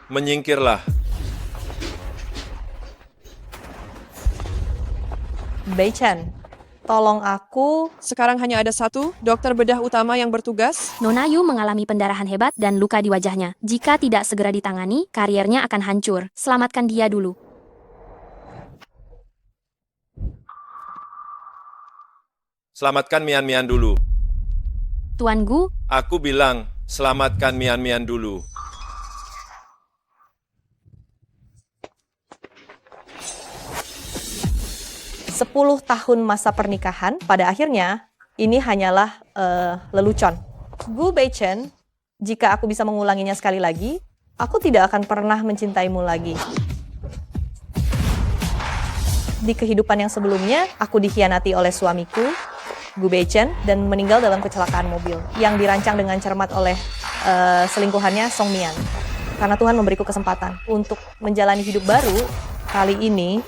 Menyingkirlah. Bei-chan, tolong aku. Sekarang hanya ada satu dokter bedah utama yang bertugas. Nona Yu mengalami pendarahan hebat dan luka di wajahnya. Jika tidak segera ditangani, kariernya akan hancur. Selamatkan dia dulu. Selamatkan Mian-Mian dulu. Tuan Gu, Aku bilang, selamatkan Mian-Mian dulu. Sepuluh tahun masa pernikahan, pada akhirnya ini hanyalah lelucon. Gu Bei-chen, jika aku bisa mengulanginya sekali lagi, aku tidak akan pernah mencintaimu lagi. Di kehidupan yang sebelumnya, aku dikhianati oleh suamiku, Gu Bei-chen, dan meninggal dalam kecelakaan mobil yang dirancang dengan cermat oleh selingkuhannya Song Mian. Karena Tuhan memberiku kesempatan untuk menjalani hidup baru, kali ini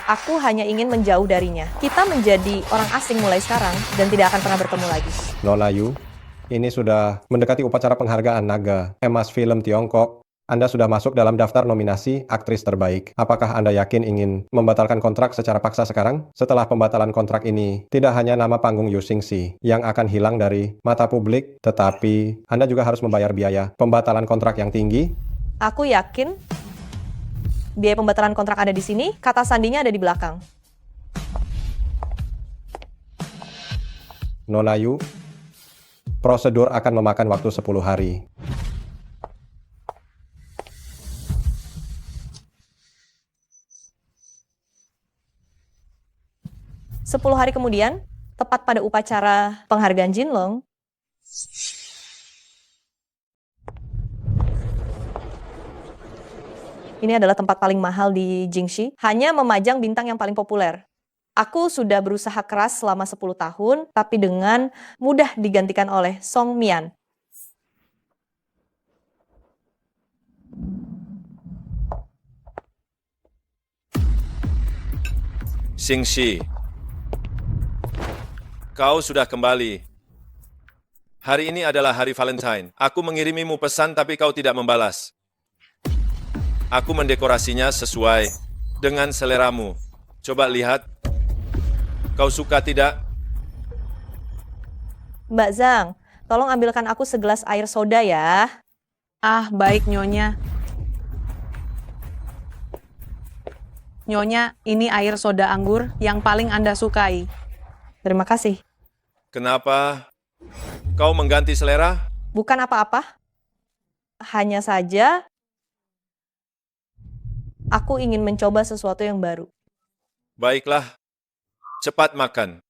aku hanya ingin menjauh darinya. Kita menjadi orang asing mulai sekarang dan tidak akan pernah bertemu lagi. Nona Yu, ini sudah mendekati upacara penghargaan Naga Emas Film Tiongkok. Anda sudah masuk dalam daftar nominasi aktris terbaik. Apakah Anda yakin ingin membatalkan kontrak secara paksa sekarang? Setelah pembatalan kontrak ini, tidak hanya nama panggung Yu Xingxi yang akan hilang dari mata publik, tetapi Anda juga harus membayar biaya pembatalan kontrak yang tinggi. Aku yakin biaya pembatalan kontrak ada di sini, kata sandinya ada di belakang. Nona Yu, prosedur akan memakan waktu 10 hari. Sepuluh hari kemudian, tepat pada upacara penghargaan Jinlong, ini adalah tempat paling mahal di Jingxi, hanya memajang bintang yang paling populer. Aku sudah berusaha keras selama 10 tahun, tapi dengan mudah digantikan oleh Song Mian. Xingxi, kau sudah kembali. Hari ini adalah hari Valentine. Aku mengirimimu pesan tapi kau tidak membalas. Aku mendekorasinya sesuai dengan seleramu. Coba lihat. Kau suka tidak? Mbak Zhang, tolong ambilkan aku segelas air soda ya. Ah, baik Nyonya. Nyonya, ini air soda anggur yang paling Anda sukai. Terima kasih. Kenapa kau mengganti selera? Bukan apa-apa. Hanya saja aku ingin mencoba sesuatu yang baru. Baiklah, cepat makan.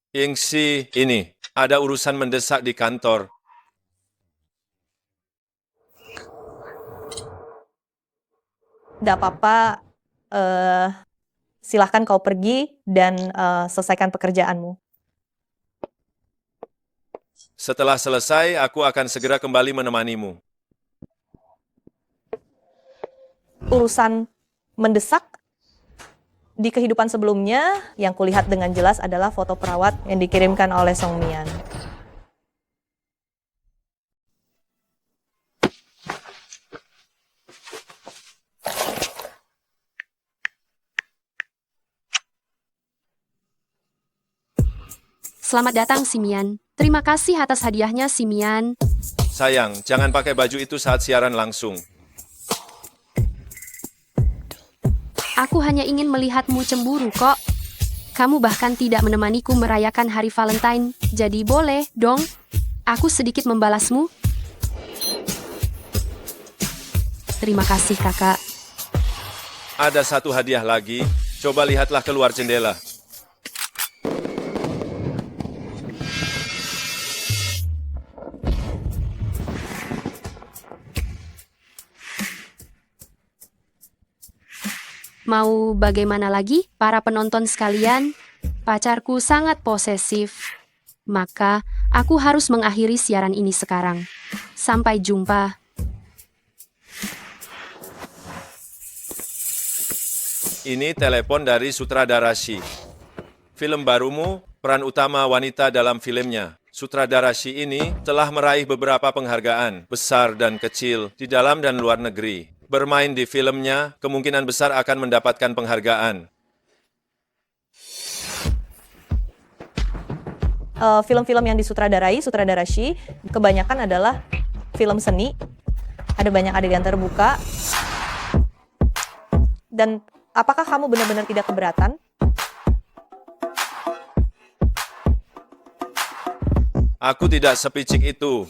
Yingxi, ini ada urusan mendesak di kantor. Tidak apa-apa, silahkan kau pergi dan selesaikan pekerjaanmu. Setelah selesai, aku akan segera kembali menemanimu. Urusan mendesak di kehidupan sebelumnya, yang kulihat dengan jelas adalah foto perawat yang dikirimkan oleh Song Mian. selamat datang Simian. Terima kasih atas hadiahnya Simian. Sayang, jangan pakai baju itu saat siaran langsung. Aku hanya ingin melihatmu cemburu kok. Kamu bahkan tidak menemaniku merayakan hari Valentine, jadi boleh dong aku sedikit membalasmu. Terima kasih kakak. Ada satu hadiah lagi, coba lihatlah keluar jendela. Mau bagaimana lagi, para penonton sekalian? Pacarku sangat posesif. Maka, aku harus mengakhiri siaran ini sekarang. Sampai jumpa. Ini telepon dari sutradara Shi. Film barumu, peran utama wanita dalam filmnya. Sutradara Shi ini telah meraih beberapa penghargaan, besar dan kecil, di dalam dan luar negeri. Bermain di filmnya, kemungkinan besar akan mendapatkan penghargaan. Film-film yang disutradarai, sutradara Shi, kebanyakan adalah film seni. Ada banyak adegan terbuka. Dan apakah kamu benar-benar tidak keberatan? Aku tidak sepicik itu.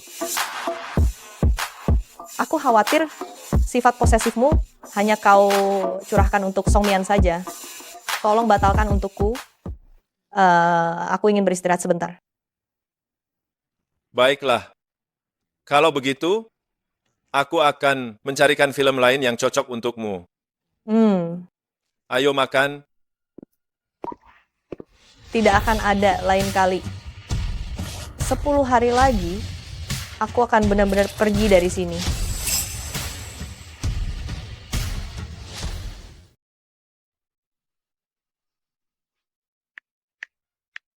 Aku khawatir sifat posesifmu hanya kau curahkan untuk Song Mian saja. Tolong batalkan untukku. Aku ingin beristirahat sebentar. Baiklah. Kalau begitu, aku akan mencarikan film lain yang cocok untukmu. Ayo makan. Tidak akan ada lain kali. 10 hari lagi, aku akan benar-benar pergi dari sini.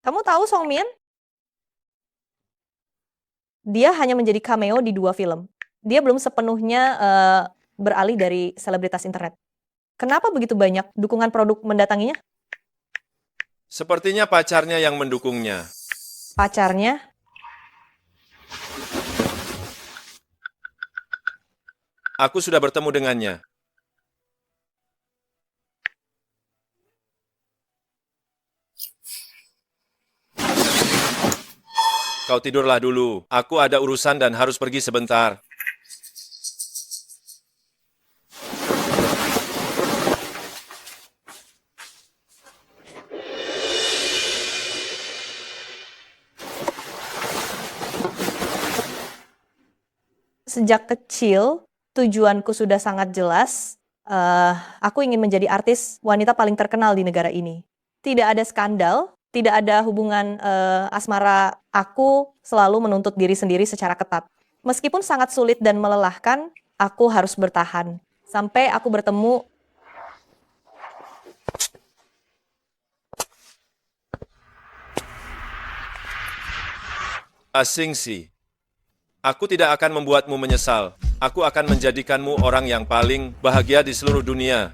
Kamu tahu Song Mian? Dia hanya menjadi cameo di 2 film. Dia belum sepenuhnya beralih dari selebritas internet. Kenapa begitu banyak dukungan produk mendatanginya? Sepertinya pacarnya yang mendukungnya. Pacarnya? Aku sudah bertemu dengannya. Kau tidurlah dulu. Aku ada urusan dan harus pergi sebentar. Sejak kecil, tujuanku sudah sangat jelas. Aku ingin menjadi artis wanita paling terkenal di negara ini. Tidak ada skandal, tidak ada hubungan asmara. Aku selalu menuntut diri sendiri secara ketat. Meskipun sangat sulit dan melelahkan, aku harus bertahan. Sampai aku bertemu Asing sih. Aku tidak akan membuatmu menyesal. Aku akan menjadikanmu orang yang paling bahagia di seluruh dunia.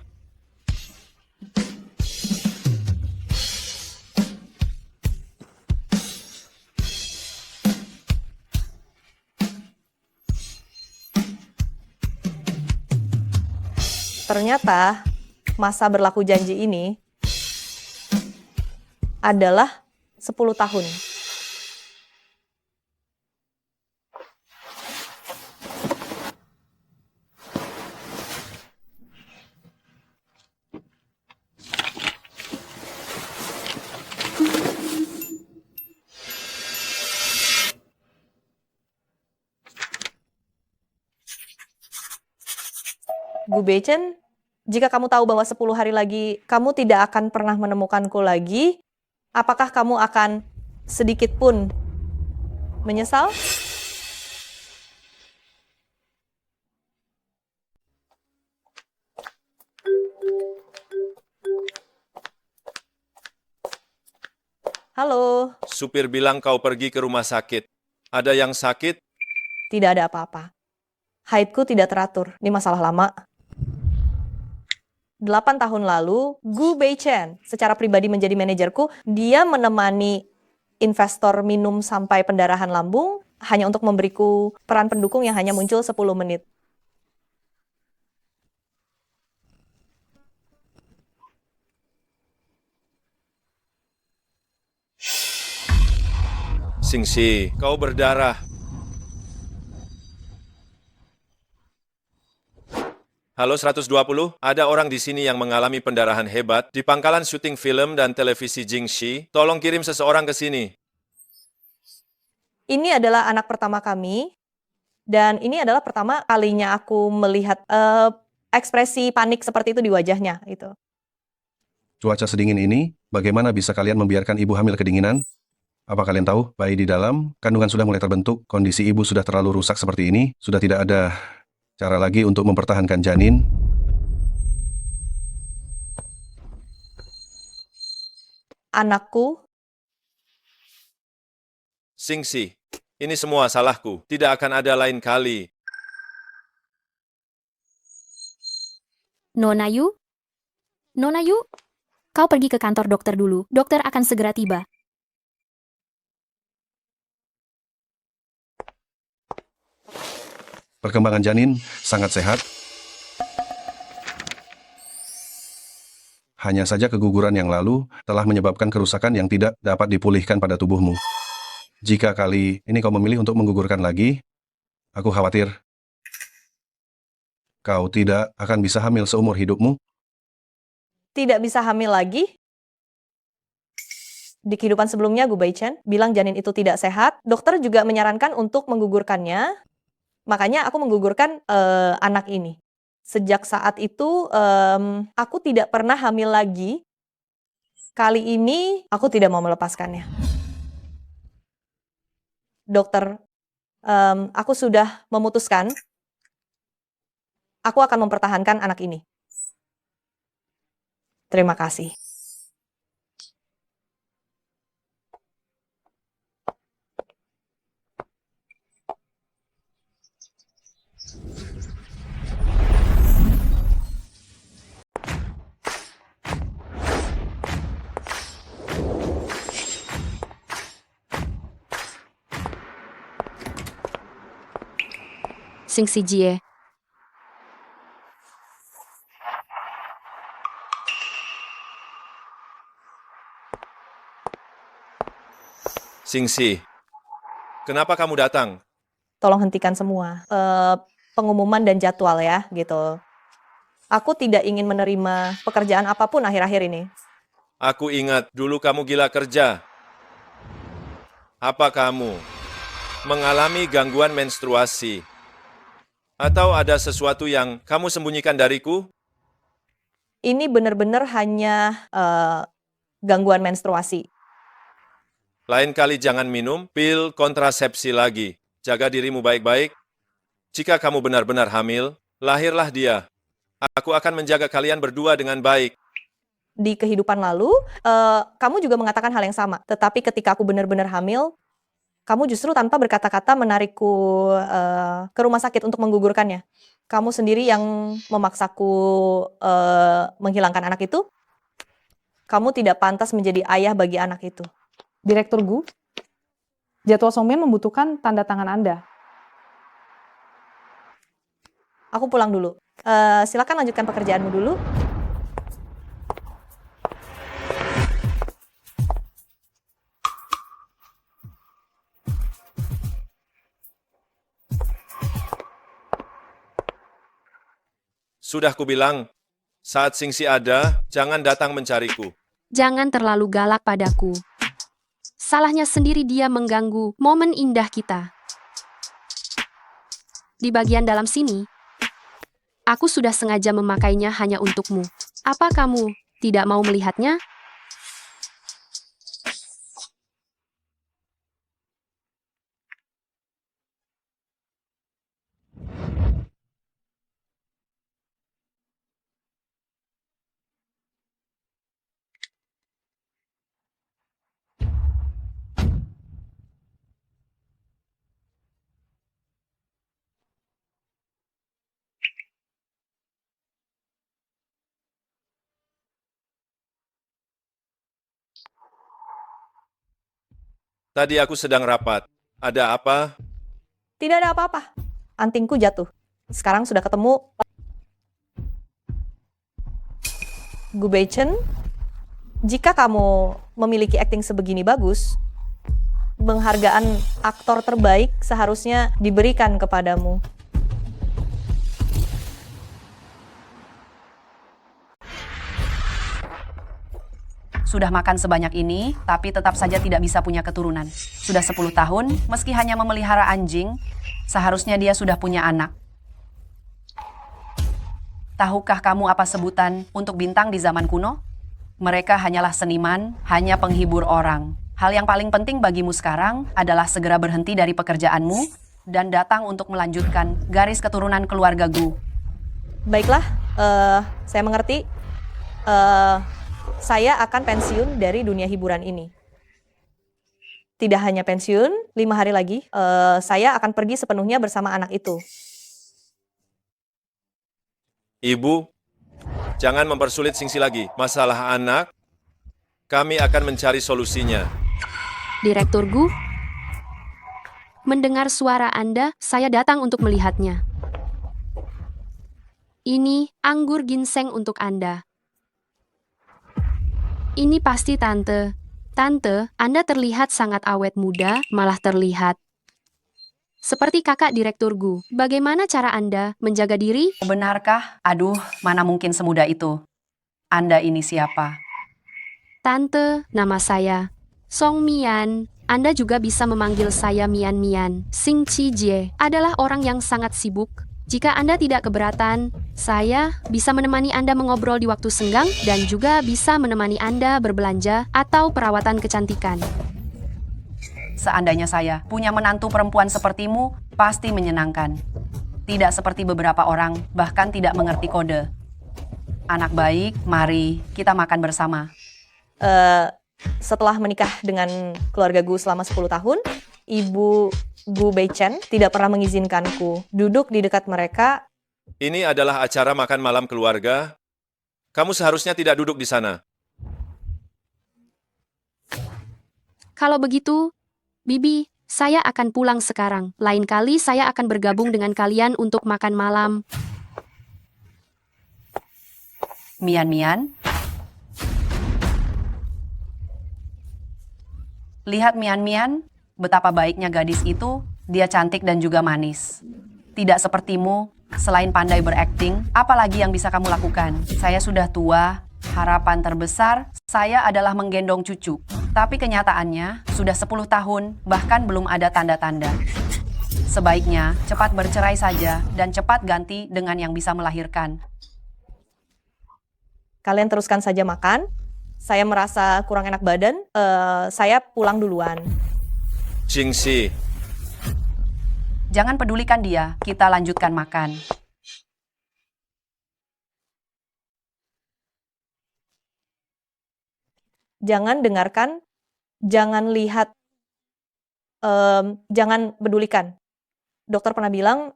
ternyata masa berlaku janji ini adalah 10 tahun. Gu Beichen, jika kamu tahu bahwa 10 hari lagi kamu tidak akan pernah menemukanku lagi, apakah kamu akan sedikit pun menyesal? Halo, Supir bilang kau pergi ke rumah sakit. Ada yang sakit? tidak ada apa-apa. Haidku tidak teratur, ini masalah lama. 8 tahun lalu, Gu Beichen secara pribadi menjadi manajerku. Dia menemani investor minum sampai pendarahan lambung hanya untuk memberiku peran pendukung yang hanya muncul 10 menit. Singsi, kau berdarah. Halo 120, ada orang di sini yang mengalami pendarahan hebat di pangkalan syuting film dan televisi Jingxi. Tolong kirim seseorang ke sini. Ini adalah anak pertama kami, dan ini adalah pertama kalinya aku melihat ekspresi panik seperti itu di wajahnya. Gitu. Cuaca sedingin ini, bagaimana bisa kalian membiarkan ibu hamil kedinginan? Apa kalian tahu, bayi di dalam, kandungan sudah mulai terbentuk, kondisi ibu sudah terlalu rusak seperti ini, sudah tidak ada cara lagi untuk mempertahankan janin. Anakku, Singsi, ini semua salahku. Tidak akan ada lain kali. Nona Yu? Nona Yu? Kau pergi ke kantor dokter dulu. Dokter akan segera tiba. Perkembangan janin sangat sehat. Hanya saja keguguran yang lalu telah menyebabkan kerusakan yang tidak dapat dipulihkan pada tubuhmu. Jika kali ini kau memilih untuk menggugurkan lagi, aku khawatir kau tidak akan bisa hamil seumur hidupmu. tidak bisa hamil lagi? Di kehidupan sebelumnya, Gu Baichen bilang janin itu tidak sehat. Dokter juga menyarankan untuk menggugurkannya. Makanya aku menggugurkan anak ini. Sejak saat itu, aku tidak pernah hamil lagi. Kali ini, aku tidak mau melepaskannya. Dokter, aku sudah memutuskan, aku akan mempertahankan anak ini. Terima kasih. Singsi Jie. Singsi, kenapa kamu datang? Tolong hentikan semua pengumuman dan jadwal ya, gitu. Aku tidak ingin menerima pekerjaan apapun akhir-akhir ini. Aku ingat dulu kamu gila kerja. Apa kamu mengalami gangguan menstruasi? Atau ada sesuatu yang kamu sembunyikan dariku? Ini benar-benar hanya gangguan menstruasi. Lain kali jangan minum pil kontrasepsi lagi. Jaga dirimu baik-baik. Jika kamu benar-benar hamil, lahirlah dia. Aku akan menjaga kalian berdua dengan baik. Di kehidupan lalu, kamu juga mengatakan hal yang sama. Tetapi ketika aku benar-benar hamil, kamu justru tanpa berkata-kata menarikku ke rumah sakit untuk menggugurkannya. Kamu sendiri yang memaksaku menghilangkan anak itu. Kamu tidak pantas menjadi ayah bagi anak itu. Direktur Gu, jadwal Songmian membutuhkan tanda tangan Anda. Aku pulang dulu. Silakan lanjutkan pekerjaanmu dulu. Sudah kubilang, saat Singsi ada, jangan datang mencariku. Jangan terlalu galak padaku. Salahnya sendiri dia mengganggu momen indah kita. Di bagian dalam sini, aku sudah sengaja memakainya hanya untukmu. Apa kamu tidak mau melihatnya? Tadi aku sedang rapat. Ada apa? Tidak ada apa-apa. Antingku jatuh. Sekarang sudah ketemu. Gu Baichen, jika kamu memiliki akting sebegini bagus, penghargaan aktor terbaik seharusnya diberikan kepadamu. Sudah makan sebanyak ini, tapi tetap saja tidak bisa punya keturunan. Sudah 10 tahun, meski hanya memelihara anjing, seharusnya dia sudah punya anak. Tahukah kamu apa sebutan untuk bintang di zaman kuno? Mereka hanyalah seniman, hanya penghibur orang. Hal yang paling penting bagimu sekarang adalah segera berhenti dari pekerjaanmu dan datang untuk melanjutkan garis keturunan keluarga Gu. Baiklah, saya mengerti. Saya akan pensiun dari dunia hiburan ini. Tidak hanya pensiun, 5 hari lagi, saya akan pergi sepenuhnya bersama anak itu. Ibu, jangan mempersulit Singsi lagi. Masalah anak, kami akan mencari solusinya. Direktur Gu, mendengar suara Anda, saya datang untuk melihatnya. Ini anggur ginseng untuk Anda. Ini pasti Tante. Tante, Anda terlihat sangat awet muda, malah terlihat seperti kakak Direktur Gu. Bagaimana cara Anda menjaga diri? Benarkah? Aduh, mana mungkin semudah itu. Anda ini siapa? Tante, nama saya Song Mian. Anda juga bisa memanggil saya Mian Mian. Sing Chi Jie adalah orang yang sangat sibuk. Jika Anda tidak keberatan, saya bisa menemani Anda mengobrol di waktu senggang dan juga bisa menemani Anda berbelanja atau perawatan kecantikan. Seandainya saya punya menantu perempuan sepertimu, pasti menyenangkan. Tidak seperti beberapa orang, bahkan tidak mengerti kode. Anak baik, mari kita makan bersama. Setelah menikah dengan keluarga Gu selama 10 tahun, Ibu Gu Beichen tidak pernah mengizinkanku duduk di dekat mereka. Ini adalah acara makan malam keluarga. Kamu seharusnya tidak duduk di sana. Kalau begitu, Bibi, saya akan pulang sekarang. Lain kali saya akan bergabung dengan kalian untuk makan malam. Mian Mian? Lihat Mian Mian, betapa baiknya gadis itu, dia cantik dan juga manis. Tidak sepertimu, selain pandai berakting, apalagi yang bisa kamu lakukan? Saya sudah tua, harapan terbesar, saya adalah menggendong cucu. Tapi kenyataannya, sudah 10 tahun, bahkan belum ada tanda-tanda. Sebaiknya, cepat bercerai saja, dan cepat ganti dengan yang bisa melahirkan. Kalian teruskan saja makan. Saya merasa kurang enak badan, saya pulang duluan. Singsi, Jangan pedulikan dia, kita lanjutkan makan. Jangan dengarkan, jangan lihat, jangan pedulikan. Dokter pernah bilang,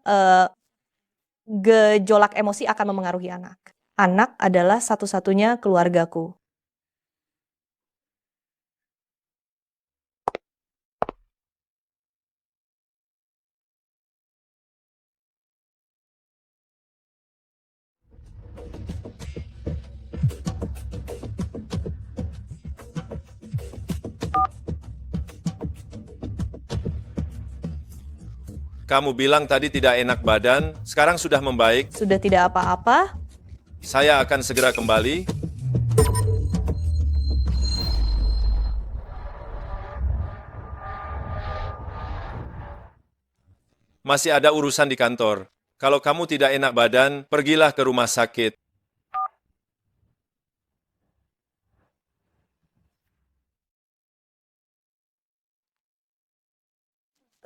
gejolak emosi akan memengaruhi anak. Anak adalah satu-satunya keluargaku. kamu bilang tadi tidak enak badan, sekarang sudah membaik. Sudah tidak apa-apa. Saya akan segera kembali. Masih ada urusan di kantor. Kalau kamu tidak enak badan, pergilah ke rumah sakit.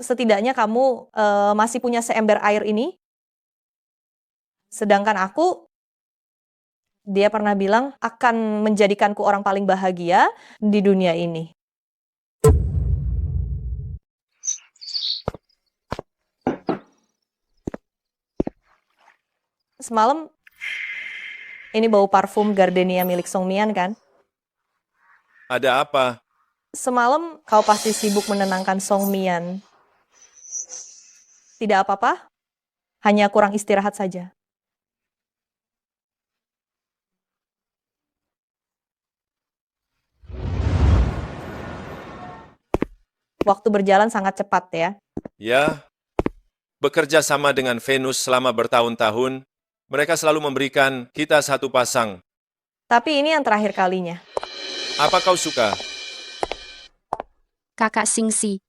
Setidaknya kamu masih punya seember air ini. Sedangkan aku, dia pernah bilang, akan menjadikanku orang paling bahagia di dunia ini. Semalam, ini bau parfum gardenia milik Song Mian kan? Ada apa? Semalam kau pasti sibuk menenangkan Song Mian. Tidak apa-apa, hanya kurang istirahat saja. Waktu berjalan sangat cepat ya. Ya, bekerja sama dengan Venus selama bertahun-tahun, mereka selalu memberikan kita satu pasang. Tapi ini yang terakhir kalinya. Apa kau suka? Kakak Singsi.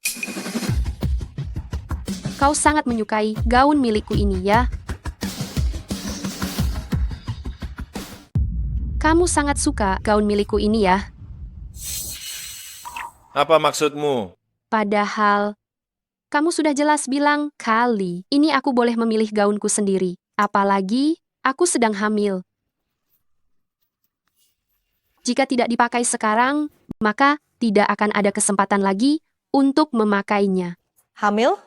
Kau sangat menyukai gaun milikku ini, ya? Kamu sangat suka gaun milikku ini ya. Apa maksudmu? Padahal, kamu sudah jelas bilang, kali ini aku boleh memilih gaunku sendiri. Apalagi, aku sedang hamil. Jika tidak dipakai sekarang, maka tidak akan ada kesempatan lagi untuk memakainya. Hamil?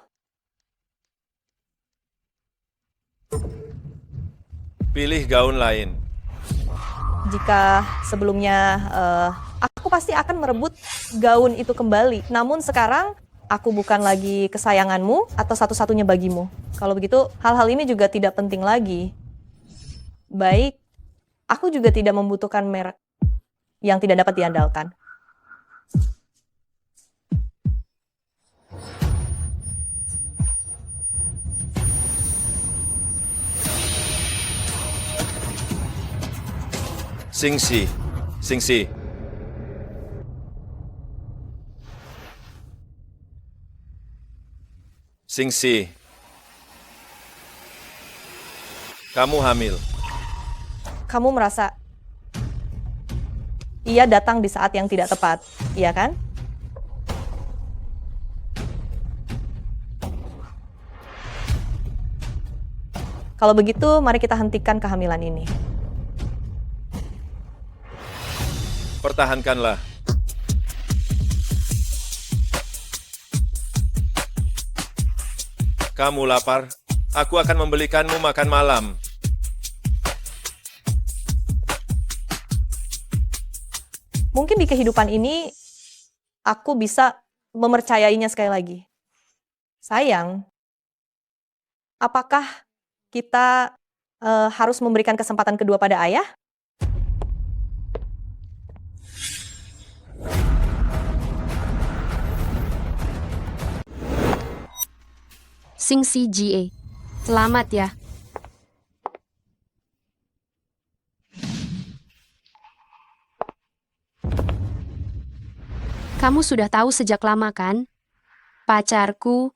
Pilih gaun lain. Jika sebelumnya aku pasti akan merebut gaun itu kembali. Namun sekarang aku bukan lagi kesayanganmu atau satu-satunya bagimu. Kalau begitu, hal-hal ini juga tidak penting lagi. Baik, aku juga tidak membutuhkan merek yang tidak dapat diandalkan. Singsi. Singsi. Singsi. Kamu hamil. Kamu merasa ia datang di saat yang tidak tepat, iya kan? Kalau begitu, mari kita hentikan kehamilan ini. Pertahankanlah. Kamu lapar? Aku akan membelikanmu makan malam. Mungkin di kehidupan ini, aku bisa mempercayainya sekali lagi. Sayang, apakah kita harus memberikan kesempatan kedua pada ayah? Singsi GA. Selamat ya. Kamu sudah tahu sejak lama kan? Pacarku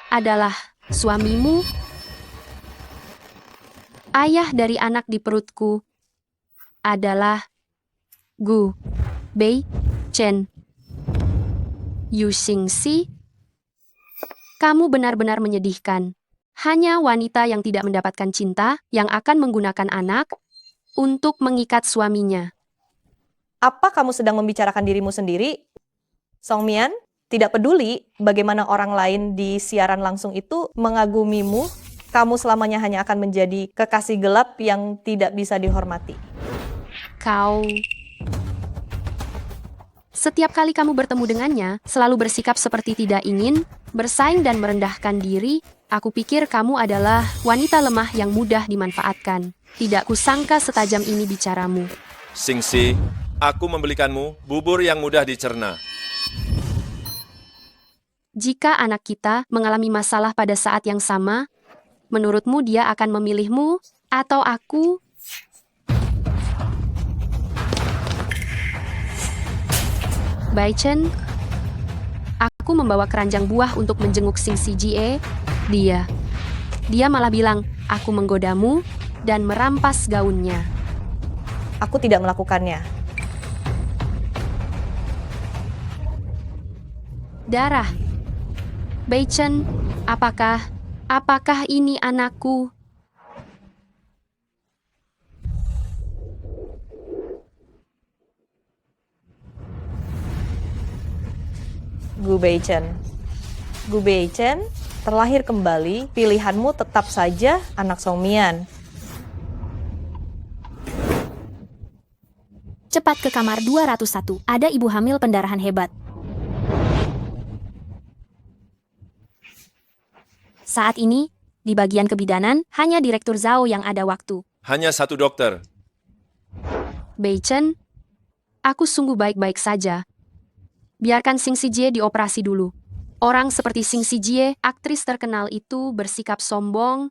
adalah suamimu. Ayah dari anak di perutku adalah Gu Bei Chen. Yu Xingxi. Kamu benar-benar menyedihkan. Hanya wanita yang tidak mendapatkan cinta yang akan menggunakan anak untuk mengikat suaminya. Apa kamu sedang membicarakan dirimu sendiri? Song Mian, tidak peduli bagaimana orang lain di siaran langsung itu mengagumimu, kamu selamanya hanya akan menjadi kekasih gelap yang tidak bisa dihormati. Kau... Setiap kali kamu bertemu dengannya, selalu bersikap seperti tidak ingin, bersaing dan merendahkan diri. Aku pikir kamu adalah wanita lemah yang mudah dimanfaatkan. Tidak kusangka setajam ini bicaramu. Singsi, aku membelikanmu bubur yang mudah dicerna. Jika anak kita mengalami masalah pada saat yang sama, menurutmu dia akan memilihmu atau aku? Bai Chen, aku membawa keranjang buah untuk menjenguk Singsi Jie. Dia malah bilang, aku menggodamu dan merampas gaunnya. Aku tidak melakukannya. Darah. Bai Chen, apakah ini anakku? Gu Bei Chen. Gu Bei Chen terlahir kembali, pilihanmu tetap saja anak Song Mian. Cepat ke kamar 201. Ada ibu hamil pendarahan hebat. Saat ini, di bagian kebidanan, hanya Direktur Zhao yang ada waktu. Hanya satu dokter. Bai Chen, aku sungguh baik-baik saja. Biarkan Singsi Jie dioperasi dulu. Orang seperti Singsi Jie, aktris terkenal itu bersikap sombong,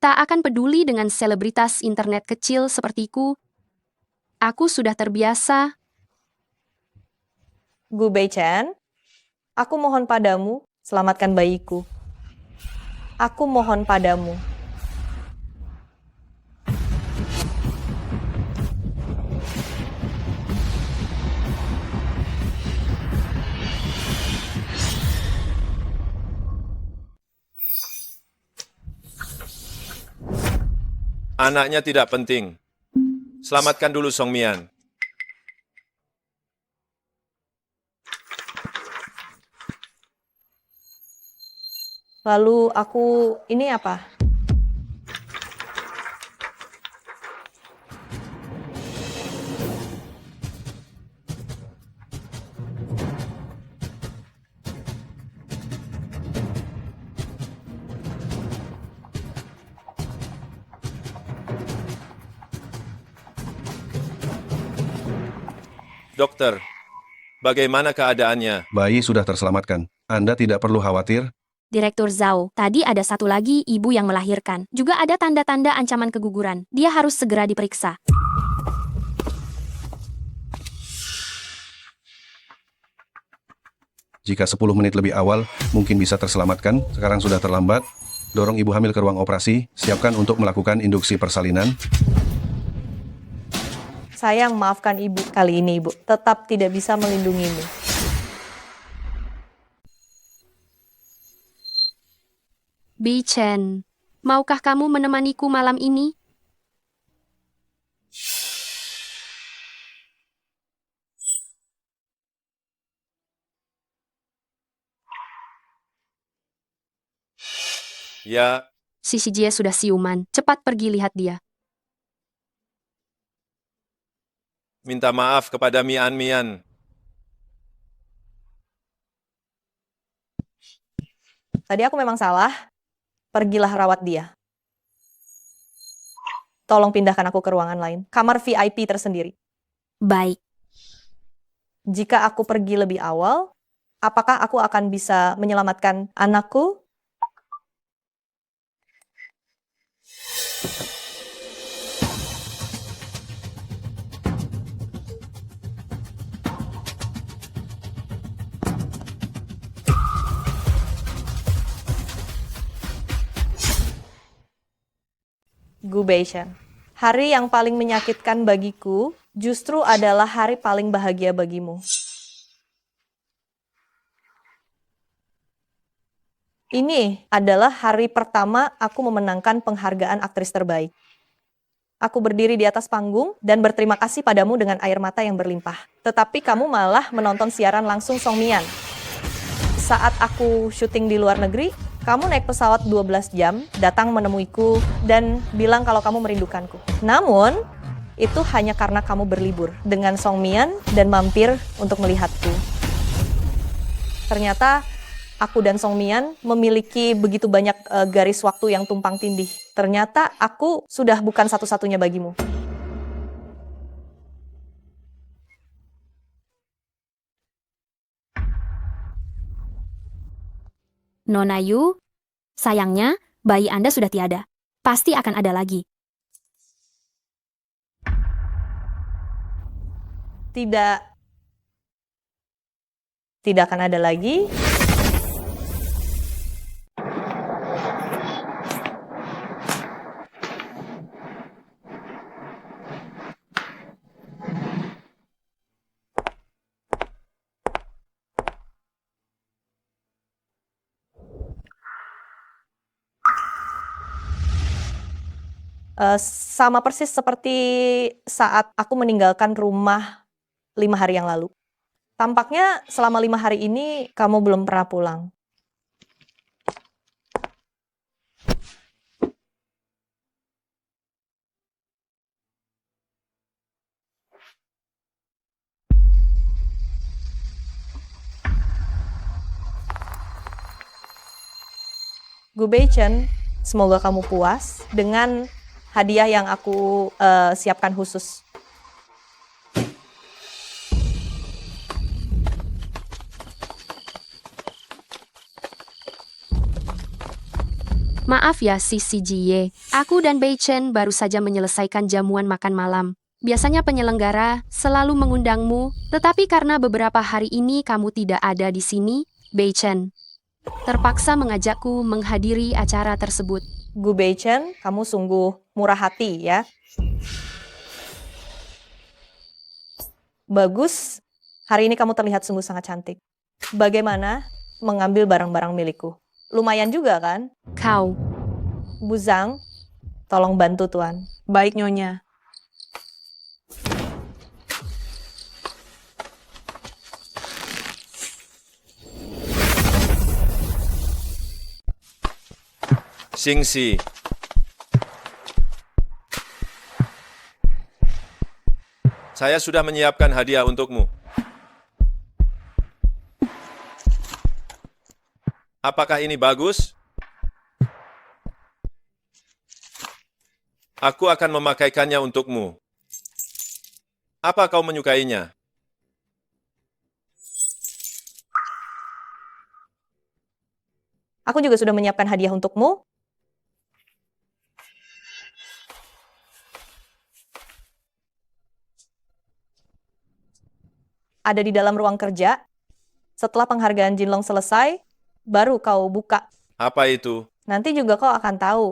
tak akan peduli dengan selebritas internet kecil sepertiku. Aku sudah terbiasa. Gu Bei Chen, aku mohon padamu, selamatkan bayiku. Aku mohon padamu. Anaknya tidak penting. Selamatkan dulu Song Mian. Lalu aku ini apa? Dokter, bagaimana keadaannya? Bayi sudah terselamatkan. Anda tidak perlu khawatir. Direktur Zhao, tadi ada satu lagi ibu yang melahirkan. Juga ada tanda-tanda ancaman keguguran. Dia harus segera diperiksa. Jika 10 menit lebih awal, mungkin bisa terselamatkan. Sekarang sudah terlambat. Dorong ibu hamil ke ruang operasi. Siapkan untuk melakukan induksi persalinan. Sayang, maafkan ibu. Kali ini ibu tetap tidak bisa melindungimu. Bei Chen, maukah kamu menemaniku malam ini? Ya, Si Jie sudah siuman. Cepat pergi lihat dia. minta maaf kepada Mian Mian. Tadi aku memang salah. Pergilah rawat dia. Tolong pindahkan aku ke ruangan lain. Kamar VIP tersendiri. Baik. Jika aku pergi lebih awal, apakah aku akan bisa menyelamatkan anakku? Gu Beishan. Hari yang paling menyakitkan bagiku justru adalah hari paling bahagia bagimu. Ini adalah hari pertama aku memenangkan penghargaan aktris terbaik. Aku berdiri di atas panggung dan berterima kasih padamu dengan air mata yang berlimpah. Tetapi kamu malah menonton siaran langsung Song Mian. Saat aku syuting di luar negeri, kamu naik pesawat 12 jam, datang menemuiku, dan bilang kalau kamu merindukanku. Namun, itu hanya karena kamu berlibur dengan Song Mian dan mampir untuk melihatku. Ternyata, aku dan Song Mian memiliki begitu banyak garis waktu yang tumpang tindih. Ternyata aku sudah bukan satu-satunya bagimu. Nona Yu, sayangnya bayi Anda sudah tiada. Pasti akan ada lagi. Tidak akan ada lagi. Sama persis seperti saat aku meninggalkan rumah 5 hari yang lalu. Tampaknya selama 5 hari ini kamu belum pernah pulang. Gu Beichen, semoga kamu puas dengan hadiah yang aku siapkan khusus. Maaf ya si Jie, aku dan Bei Chen baru saja menyelesaikan jamuan makan malam. Biasanya penyelenggara selalu mengundangmu, tetapi karena beberapa hari ini kamu tidak ada di sini, Bei Chen terpaksa mengajakku menghadiri acara tersebut. Gu Beichen, kamu sungguh murah hati ya. Bagus, hari ini kamu terlihat sungguh sangat cantik. Bagaimana mengambil barang-barang milikku? Lumayan juga kan? Kau, Bu Zhang, Tolong bantu, Tuan. Baik, Nyonya. Xingxi. Saya sudah menyiapkan hadiah untukmu. Apakah ini bagus? Aku akan memakaikannya untukmu. Apa kau menyukainya? Aku juga sudah menyiapkan hadiah untukmu. Ada di dalam ruang kerja. Setelah penghargaan Jinlong selesai, baru kau buka. Apa itu? Nanti juga kau akan tahu.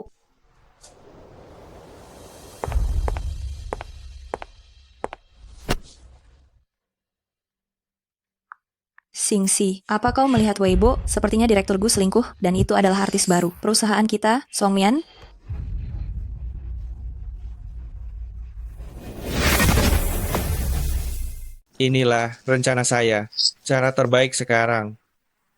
Xingxi, apa kau melihat Weibo? Sepertinya direktur Gu selingkuh, dan itu adalah artis baru. Perusahaan kita, Songmian, Inilah rencana saya. Cara terbaik sekarang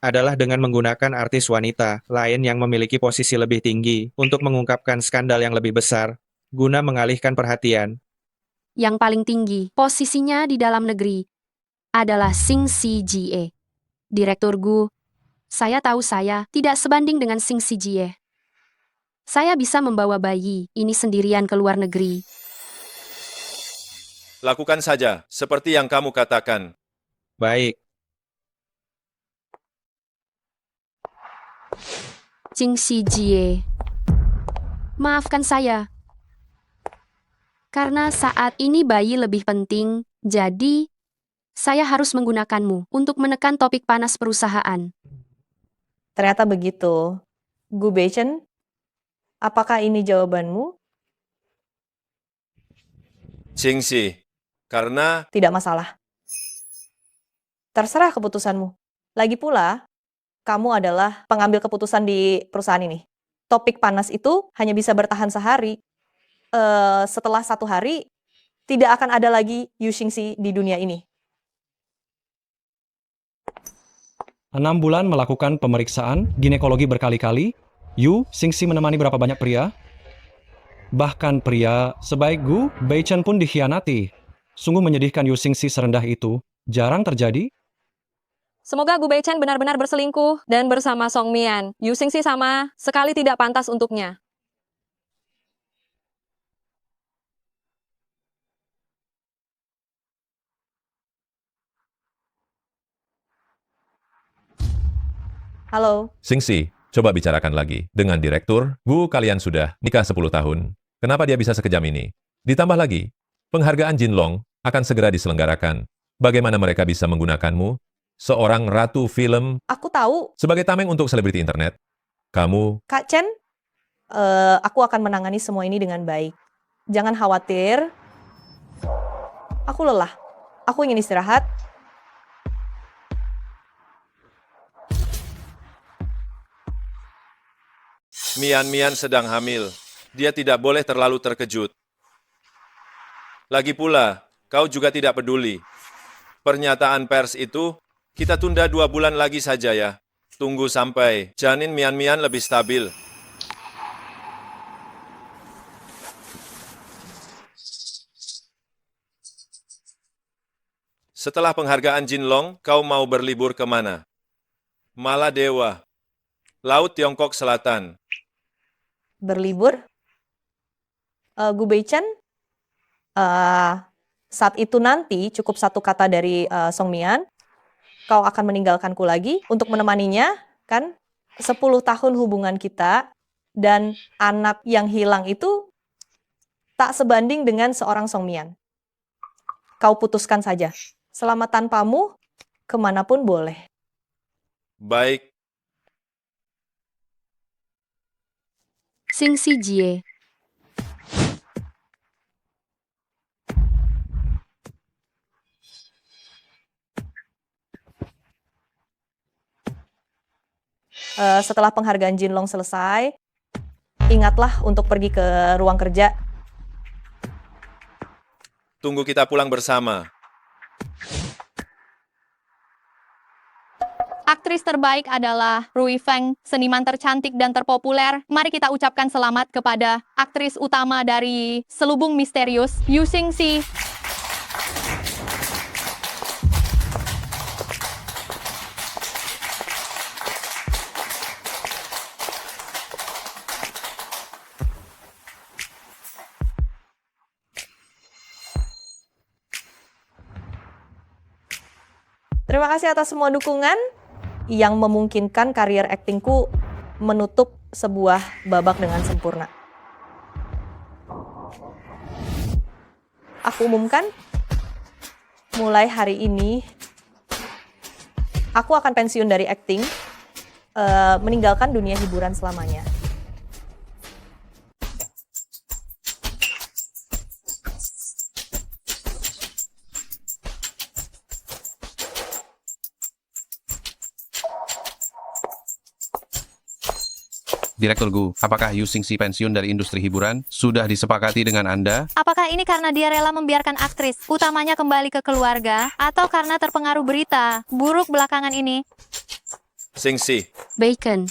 adalah dengan menggunakan artis wanita lain yang memiliki posisi lebih tinggi untuk mengungkapkan skandal yang lebih besar, guna mengalihkan perhatian. Yang paling tinggi, posisinya di dalam negeri, adalah Xingxi Jie. Direktur Gu, saya tahu saya tidak sebanding dengan Xingxi Jie. Saya bisa membawa bayi ini sendirian ke luar negeri. Lakukan saja, seperti yang kamu katakan. Baik, Xingxi Jie. Maafkan saya. Karena saat ini bayi lebih penting, jadi saya harus menggunakanmu untuk menekan topik panas perusahaan. Ternyata begitu. Gu Beichen, apakah ini jawabanmu? Xingxi, karena Tidak masalah. Terserah keputusanmu. Lagi pula, kamu adalah pengambil keputusan di perusahaan ini. Topik panas itu hanya bisa bertahan sehari. Setelah 1 hari, tidak akan ada lagi Yu Xingxi di dunia ini. 6 bulan melakukan pemeriksaan ginekologi berkali-kali. Yu Xingxi menemani berapa banyak pria? Bahkan pria sebaik Gu Beichen pun dikhianati. Sungguh menyedihkan Yu Xingxi serendah itu. Jarang terjadi. Semoga Gu Beichen benar-benar berselingkuh dan bersama Song Mian. Yu Xingxi sama sekali tidak pantas untuknya. Halo, Xingxi, coba bicarakan lagi. Dengan direktur, Gu kalian sudah nikah 10 tahun. Kenapa dia bisa sekejam ini? Ditambah lagi, penghargaan Jinlong akan segera diselenggarakan. Bagaimana mereka bisa menggunakanmu? Seorang ratu film aku tahu, sebagai tameng untuk selebriti internet. Kamu Kak Chen, aku akan menangani semua ini dengan baik. Jangan khawatir. Aku lelah. Aku ingin istirahat. Mian sedang hamil. Dia tidak boleh terlalu terkejut. Lagi pula, kau juga tidak peduli. Pernyataan pers itu, kita tunda 2 bulan lagi saja ya. Tunggu sampai janin Mian lebih stabil. Setelah penghargaan Jinlong, kau mau berlibur kemana? Maladewa, Laut Tiongkok Selatan. Berlibur. Gu Beichen, saat itu nanti cukup 1 kata dari Song Mian, kau akan meninggalkanku lagi untuk menemaninya, kan? 10 tahun hubungan kita, dan anak yang hilang itu tak sebanding dengan seorang Song Mian. Kau putuskan saja. Selama tanpamu, kemanapun boleh. Baik, Xingxi Jie. Setelah penghargaan Jinlong selesai, Ingatlah untuk pergi ke ruang kerja. Tunggu kita pulang bersama. Aktris terbaik adalah Rui Feng, seniman tercantik dan terpopuler. Mari kita ucapkan selamat kepada aktris utama dari Selubung Misterius, Yu Xingxi. Terima kasih atas semua dukungan yang memungkinkan karier aktingku menutup sebuah babak dengan sempurna. Aku umumkan, mulai hari ini, aku akan pensiun dari akting, meninggalkan dunia hiburan selamanya. Direktur Gu, apakah Yu Xingxi pensiun dari industri hiburan sudah disepakati dengan Anda? Apakah ini karena dia rela membiarkan aktris utamanya kembali ke keluarga, atau karena terpengaruh berita buruk belakangan ini? Xingxi, Bacon.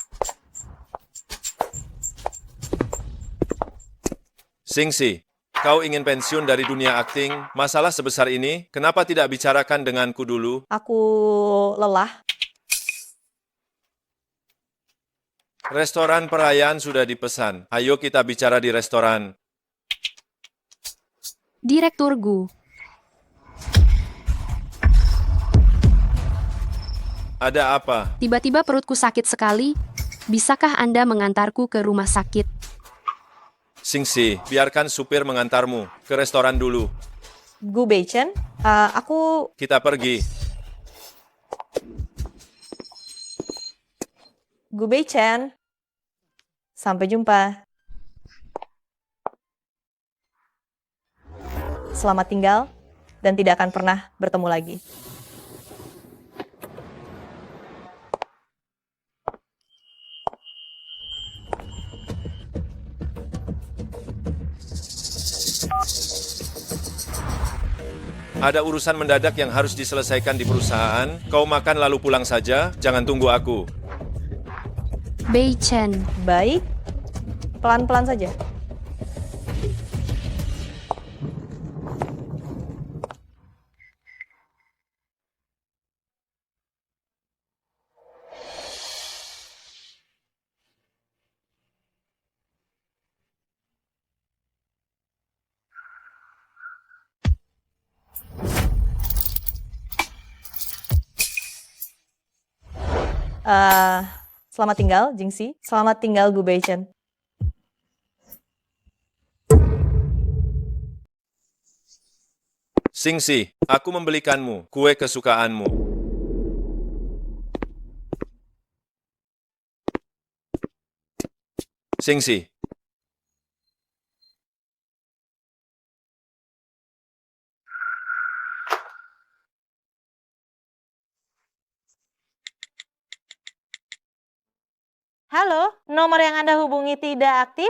Xingxi, kau ingin pensiun dari dunia akting? Masalah sebesar ini, kenapa tidak bicarakan denganku dulu? Aku lelah. Restoran perayaan sudah dipesan. Ayo kita bicara di restoran. Direktur Gu. Ada apa? Tiba-tiba perutku sakit sekali. Bisakah Anda mengantarku ke rumah sakit? Xingxi, biarkan supir mengantarmu ke restoran dulu. Gu Beichen, aku... Kita pergi. Gu Beichen. Sampai jumpa. Selamat tinggal dan tidak akan pernah bertemu lagi. Ada urusan mendadak yang harus diselesaikan di perusahaan. Kau makan lalu pulang saja, jangan tunggu aku. Beichen. Baik, pelan-pelan saja. Selamat tinggal, Jingxi. Selamat tinggal, Gu Beichen. Xingxi, aku membelikanmu kue kesukaanmu. Xingxi. Halo, nomor yang Anda hubungi tidak aktif?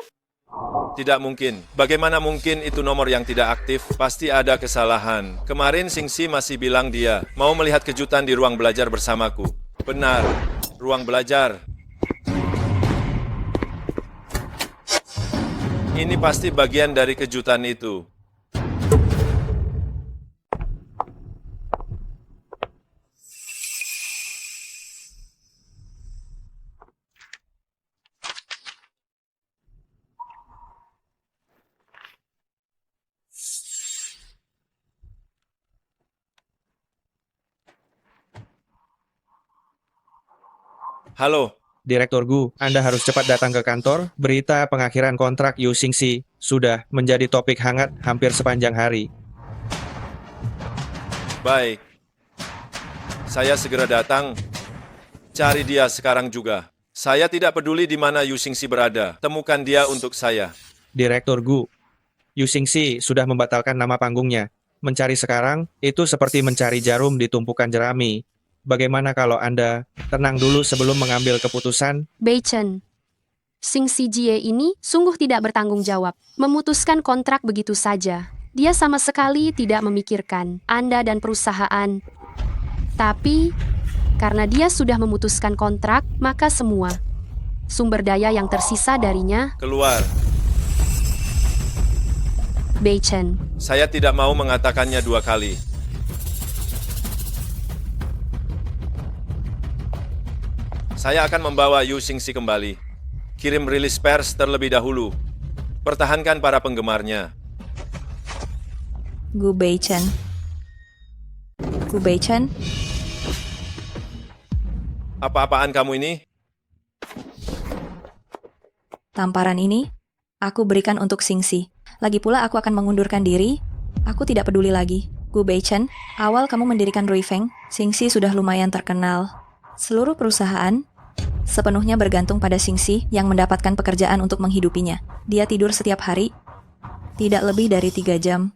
Tidak mungkin. Bagaimana mungkin itu nomor yang tidak aktif? Pasti ada kesalahan. Kemarin Xingxi masih bilang dia mau melihat kejutan di ruang belajar bersamaku. Benar, ruang belajar. Ini pasti bagian dari kejutan itu. Halo, Direktur Gu, Anda harus cepat datang ke kantor. Berita pengakhiran kontrak Yu Xingxi sudah menjadi topik hangat hampir sepanjang hari. baik. Saya segera datang. Cari dia sekarang juga. Saya tidak peduli di mana Yu Xingxi berada. Temukan dia untuk saya. Direktur Gu, Yu Xingxi sudah membatalkan nama panggungnya. Mencari sekarang, itu seperti mencari jarum di tumpukan jerami. Bagaimana kalau Anda tenang dulu sebelum mengambil keputusan? Beichen. Xingxi Jie ini sungguh tidak bertanggung jawab. Memutuskan kontrak begitu saja. Dia sama sekali tidak memikirkan Anda dan perusahaan. Tapi, karena dia sudah memutuskan kontrak, maka semua sumber daya yang tersisa darinya, Keluar. Bei Chen. Saya tidak mau mengatakannya 2 kali. Saya akan membawa Yu Xingxi kembali. Kirim rilis pers terlebih dahulu. Pertahankan para penggemarnya. Gu Beichen. Gu Beichen, Apa-apaan kamu ini? tamparan ini aku berikan untuk Xingxi. Lagi pula aku akan mengundurkan diri. Aku tidak peduli lagi. Gu Beichen, awal kamu mendirikan Ruifeng, Xingxi sudah lumayan terkenal. Seluruh perusahaan sepenuhnya bergantung pada Xingxi yang mendapatkan pekerjaan untuk menghidupinya. Dia tidur setiap hari, tidak lebih dari 3 jam.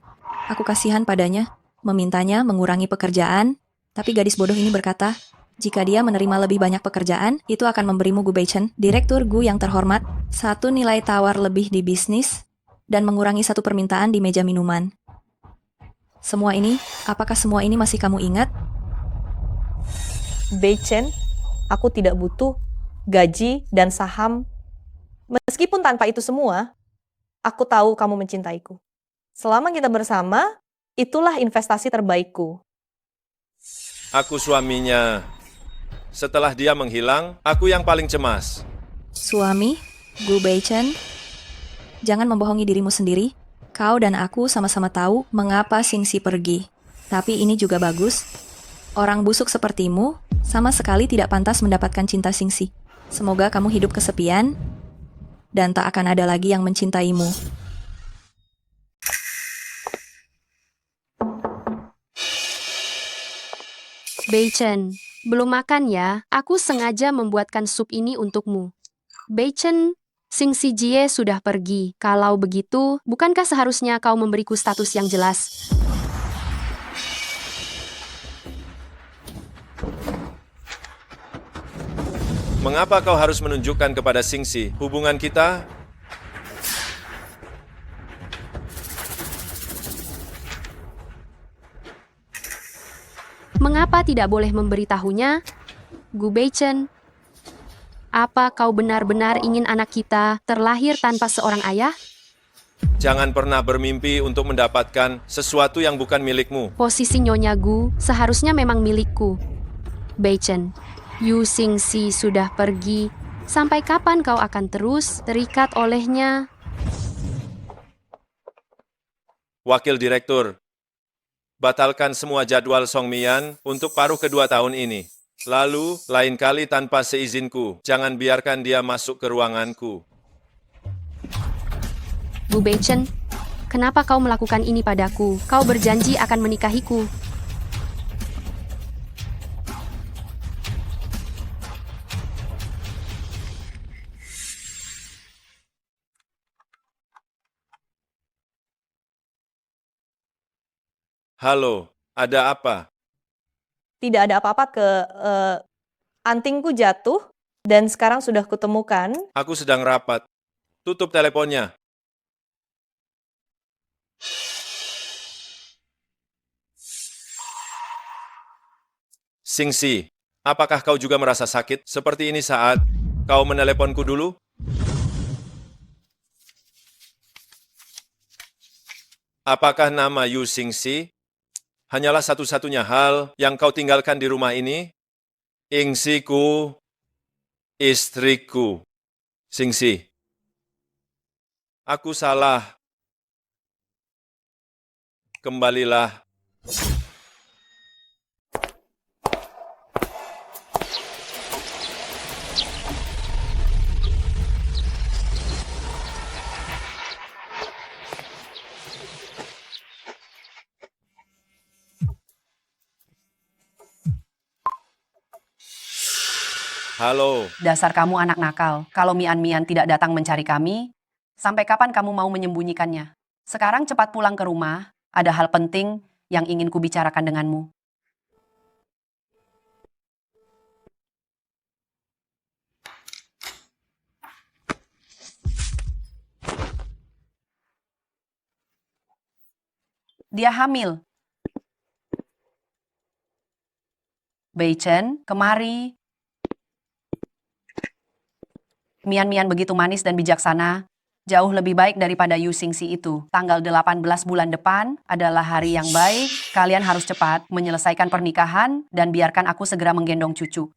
Aku kasihan padanya, memintanya mengurangi pekerjaan, tapi gadis bodoh ini berkata, jika dia menerima lebih banyak pekerjaan, itu akan memberimu Gu Beichen, Direktur Gu yang terhormat, 1 nilai tawar lebih di bisnis, dan mengurangi 1 permintaan di meja minuman. Semua ini, apakah semua ini masih kamu ingat? Beichen, aku tidak butuh gaji dan saham. Meskipun tanpa itu semua, aku tahu kamu mencintaiku. Selama kita bersama, itulah investasi terbaikku. Aku suaminya. Setelah dia menghilang, aku yang paling cemas. Suami, Gu Beichen, jangan membohongi dirimu sendiri. Kau dan aku sama-sama tahu mengapa Xingxi pergi. Tapi ini juga bagus. Orang busuk sepertimu sama sekali tidak pantas mendapatkan cinta Xingxi. Semoga kamu hidup kesepian dan tak akan ada lagi yang mencintaimu. Bei Chen, belum makan ya? Aku sengaja membuatkan sup ini untukmu. Bei Chen, Xingxi Jie sudah pergi. Kalau begitu, bukankah seharusnya kau memberiku status yang jelas? Mengapa kau harus menunjukkan kepada Xingxi hubungan kita? Mengapa tidak boleh memberitahunya? Gu Beichen, apa kau benar-benar ingin anak kita terlahir tanpa seorang ayah? Jangan pernah bermimpi untuk mendapatkan sesuatu yang bukan milikmu. Posisi Nyonya Gu seharusnya memang milikku. Beichen, Yu Xingxi sudah pergi. Sampai kapan kau akan terus terikat olehnya? Wakil Direktur, batalkan semua jadwal Song Mian untuk paruh kedua tahun ini. Lalu, lain kali tanpa seizinku, jangan biarkan dia masuk ke ruanganku. Gu Beichen, kenapa kau melakukan ini padaku? Kau berjanji akan menikahiku. Halo, ada apa? Tidak ada apa-apa antingku jatuh dan sekarang sudah kutemukan. Aku sedang rapat. Tutup teleponnya. Xingxi, apakah kau juga merasa sakit seperti ini saat kau meneleponku dulu? Apakah nama Yu Xingxi hanyalah satu-satunya hal yang kau tinggalkan di rumah ini? Xingxiku, istriku. Xingxi, aku salah. Kembalilah. Halo. Dasar kamu anak nakal. Kalau Mian-Mian tidak datang mencari kami, sampai kapan kamu mau menyembunyikannya? Sekarang cepat pulang ke rumah, ada hal penting yang ingin kubicarakan denganmu. Dia hamil. Beichen, kemari. Mian begitu manis dan bijaksana. Jauh lebih baik daripada Yu Xingxi itu. Tanggal 18 bulan depan adalah hari yang baik. Kalian harus cepat menyelesaikan pernikahan dan biarkan aku segera menggendong cucu.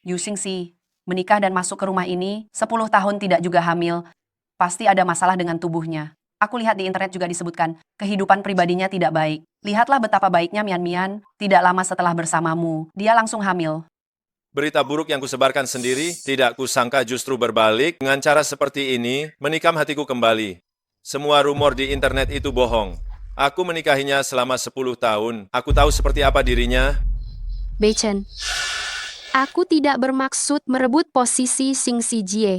Yu Xingxi, menikah dan masuk ke rumah ini, 10 tahun tidak juga hamil. Pasti ada masalah dengan tubuhnya. Aku lihat di internet juga disebutkan, kehidupan pribadinya tidak baik. Lihatlah betapa baiknya Mian. Tidak lama setelah bersamamu, dia langsung hamil. Berita buruk yang kusebarkan sendiri, tidak kusangka justru berbalik. Dengan cara seperti ini, menikam hatiku kembali. Semua rumor di internet itu bohong. Aku menikahinya selama 10 tahun. Aku tahu seperti apa dirinya. Beichen, aku tidak bermaksud merebut posisi Xingxi Jie.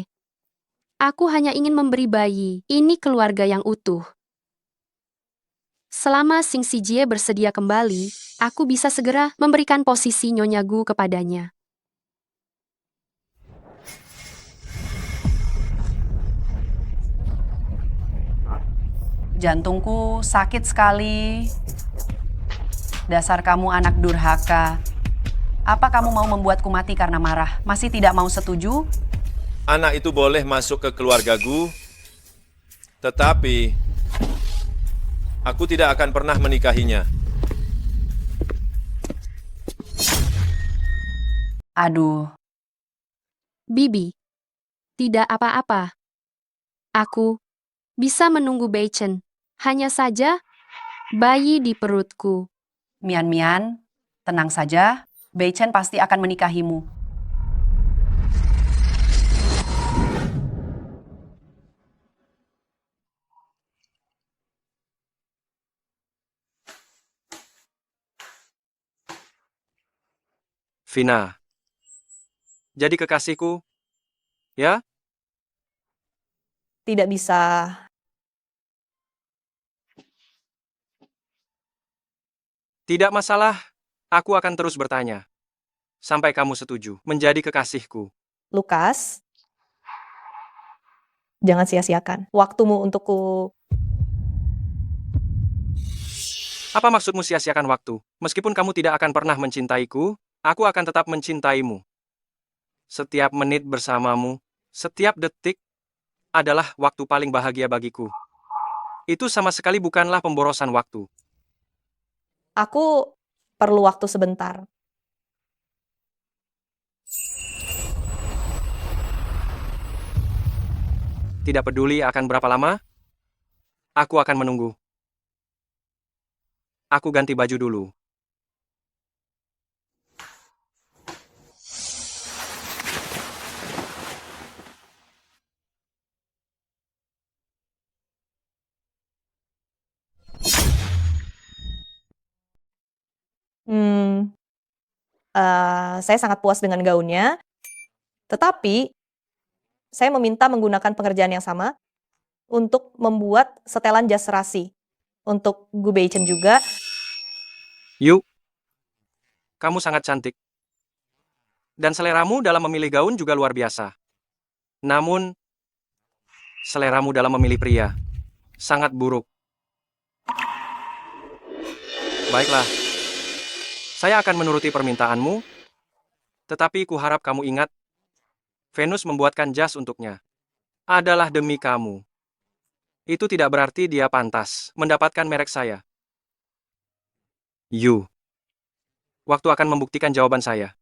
Aku hanya ingin memberi bayi. Ini keluarga yang utuh. Selama Xingxi Jie bersedia kembali, aku bisa segera memberikan posisi Nyonya Gu kepadanya. Jantungku sakit sekali. Dasar kamu anak durhaka. Apa kamu mau membuatku mati karena marah? Masih tidak mau setuju? Anak itu boleh masuk ke keluarga Gu, tetapi aku tidak akan pernah menikahinya. Aduh. Bibi, tidak apa-apa. Aku bisa menunggu Beichen. Hanya saja, bayi di perutku. Mian, tenang saja. Beichen pasti akan menikahimu. Vina, jadi kekasihku, ya? Tidak bisa. Tidak masalah, aku akan terus bertanya. Sampai kamu setuju menjadi kekasihku. Lukas, jangan sia-siakan waktumu untukku. Apa maksudmu sia-siakan waktu? Meskipun kamu tidak akan pernah mencintaiku, aku akan tetap mencintaimu. Setiap menit bersamamu, setiap detik, adalah waktu paling bahagia bagiku. Itu sama sekali bukanlah pemborosan waktu. Aku perlu waktu sebentar. Tidak peduli akan berapa lama, aku akan menunggu. Aku ganti baju dulu. Saya sangat puas dengan gaunnya, tetapi saya meminta menggunakan pengerjaan yang sama untuk membuat setelan jas serasi. Untuk Gu Beichen juga. Yuk, kamu sangat cantik. Dan seleramu dalam memilih gaun juga luar biasa. Namun, seleramu dalam memilih pria sangat buruk. Baiklah, saya akan menuruti permintaanmu, tetapi kuharap kamu ingat, Venus membuatkan jas untuknya. Adalah demi kamu. Itu tidak berarti dia pantas mendapatkan merek saya. Yu. Waktu akan membuktikan jawaban saya.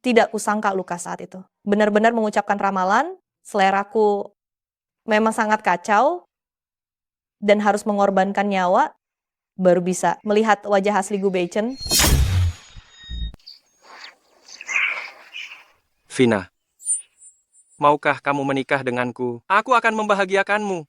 Tidak kusangka Lukas saat itu. Benar-benar mengucapkan ramalan, seleraku memang sangat kacau, dan harus mengorbankan nyawa, baru bisa melihat wajah asli Gu Beichen. Vina, maukah kamu menikah denganku? Aku akan membahagiakanmu.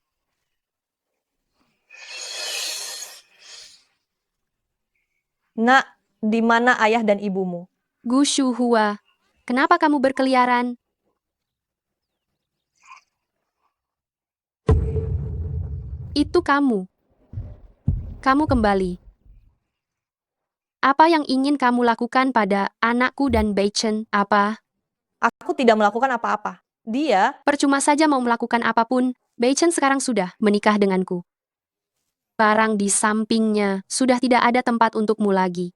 Nak, di mana ayah dan ibumu? Gu Shuhua, kenapa kamu berkeliaran? Itu kamu. Kamu kembali. Apa yang ingin kamu lakukan pada anakku dan Beichen? Apa? Aku tidak melakukan apa-apa. Dia, Percuma saja mau melakukan apapun, Beichen sekarang sudah menikah denganku. Barang di sampingnya sudah tidak ada tempat untukmu lagi.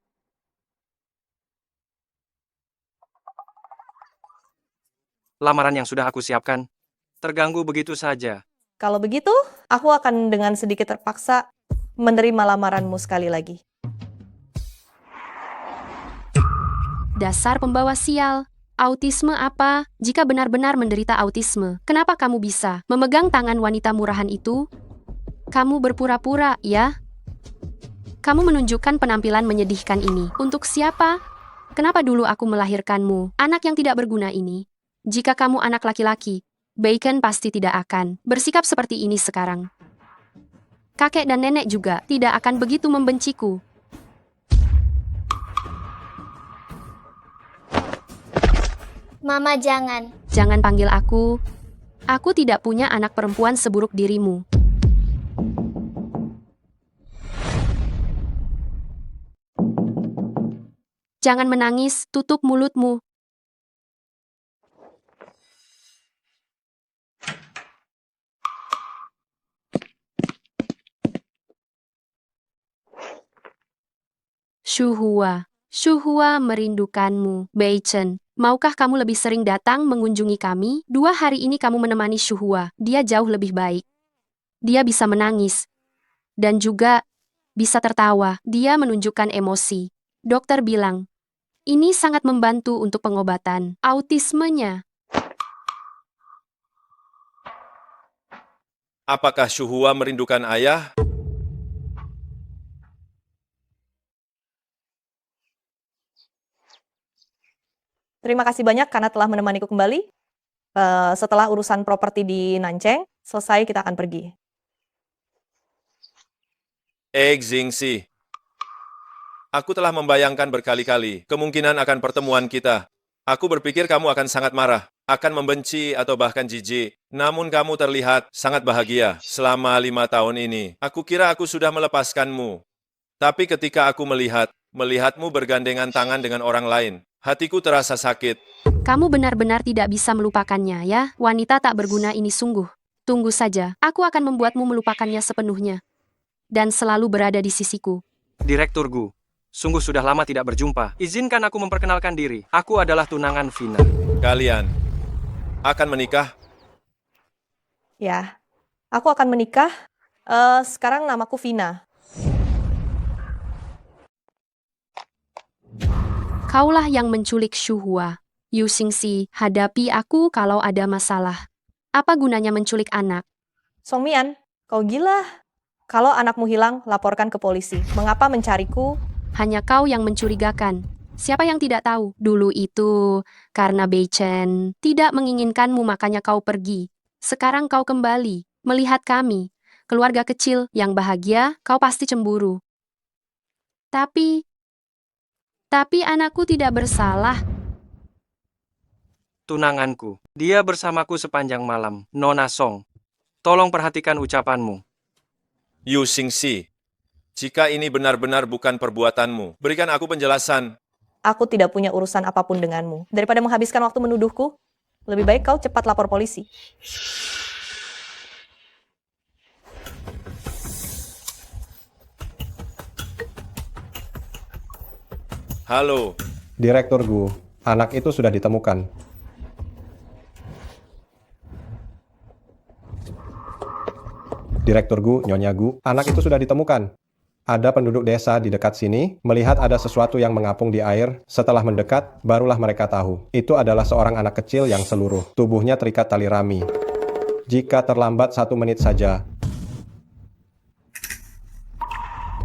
Lamaran yang sudah aku siapkan terganggu begitu saja. kalau begitu, aku akan dengan sedikit terpaksa menerima lamaranmu sekali lagi. Dasar pembawa sial. Autisme apa? Jika benar-benar menderita autisme, kenapa kamu bisa memegang tangan wanita murahan itu? Kamu berpura-pura, ya? Kamu menunjukkan penampilan menyedihkan ini. Untuk siapa? Kenapa dulu aku melahirkanmu, anak yang tidak berguna ini? Jika kamu anak laki-laki, Bacon pasti tidak akan bersikap seperti ini sekarang. Kakek dan nenek juga tidak akan begitu membenciku. Mama jangan. Jangan panggil aku. Aku tidak punya anak perempuan seburuk dirimu. Jangan menangis, tutup mulutmu. Shuhua merindukanmu, Beichen. Maukah kamu lebih sering datang mengunjungi kami? 2 hari ini kamu menemani Shuhua. Dia jauh lebih baik. Dia bisa menangis. Dan juga bisa tertawa. Dia menunjukkan emosi. Dokter bilang, ini sangat membantu untuk pengobatan autismenya. Apakah Shuhua merindukan ayah? Terima kasih banyak karena telah menemaniku kembali. Setelah urusan properti di Nancheng, selesai kita akan pergi. Xingxi. Aku telah membayangkan berkali-kali kemungkinan akan pertemuan kita. Aku berpikir kamu akan sangat marah, akan membenci atau bahkan jijik. Namun kamu terlihat sangat bahagia selama 5 tahun ini. Aku kira aku sudah melepaskanmu. Tapi ketika aku melihatmu bergandengan tangan dengan orang lain, hatiku terasa sakit. Kamu benar-benar tidak bisa melupakannya, ya? Wanita tak berguna ini sungguh. Tunggu saja, aku akan membuatmu melupakannya sepenuhnya. Dan selalu berada di sisiku. Direktur Gu, sungguh sudah lama tidak berjumpa. Izinkan aku memperkenalkan diri. Aku adalah tunangan Vina. Kalian akan menikah? Ya, aku akan menikah. Sekarang namaku Vina. Kaulah yang menculik Shuhua. Yu Xingxi, hadapi aku kalau ada masalah. Apa gunanya menculik anak? Song Mian, kau gila. Kalau anakmu hilang, laporkan ke polisi. Mengapa mencariku? Hanya kau yang mencurigakan. Siapa yang tidak tahu? Dulu itu, karena Beichen tidak menginginkanmu makanya kau pergi. Sekarang kau kembali, melihat kami. Keluarga kecil yang bahagia, kau pasti cemburu. Tapi anakku tidak bersalah. Tunanganku, dia bersamaku sepanjang malam. Nona Song, tolong perhatikan ucapanmu. Yu Xingxi, jika ini benar-benar bukan perbuatanmu, berikan aku penjelasan. Aku tidak punya urusan apapun denganmu. Daripada menghabiskan waktu menuduhku, lebih baik kau cepat lapor polisi. Halo. Direktur Gu, anak itu sudah ditemukan. Direktur Gu, Nyonya Gu, anak itu sudah ditemukan. Ada penduduk desa di dekat sini melihat ada sesuatu yang mengapung di air. Setelah mendekat, barulah mereka tahu. Itu adalah seorang anak kecil yang seluruh tubuhnya terikat tali rami. Jika terlambat 1 menit saja,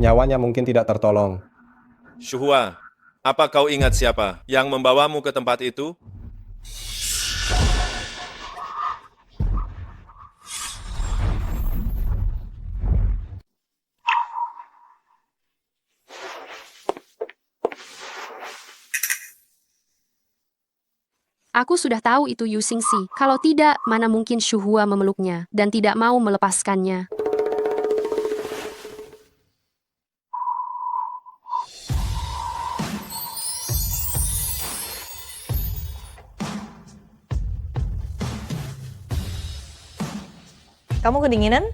nyawanya mungkin tidak tertolong. Shuhua, apa kau ingat siapa yang membawamu ke tempat itu? Aku sudah tahu itu Yu Xingxi. Kalau tidak, mana mungkin Shuhua memeluknya dan tidak mau melepaskannya. Kamu kedinginan?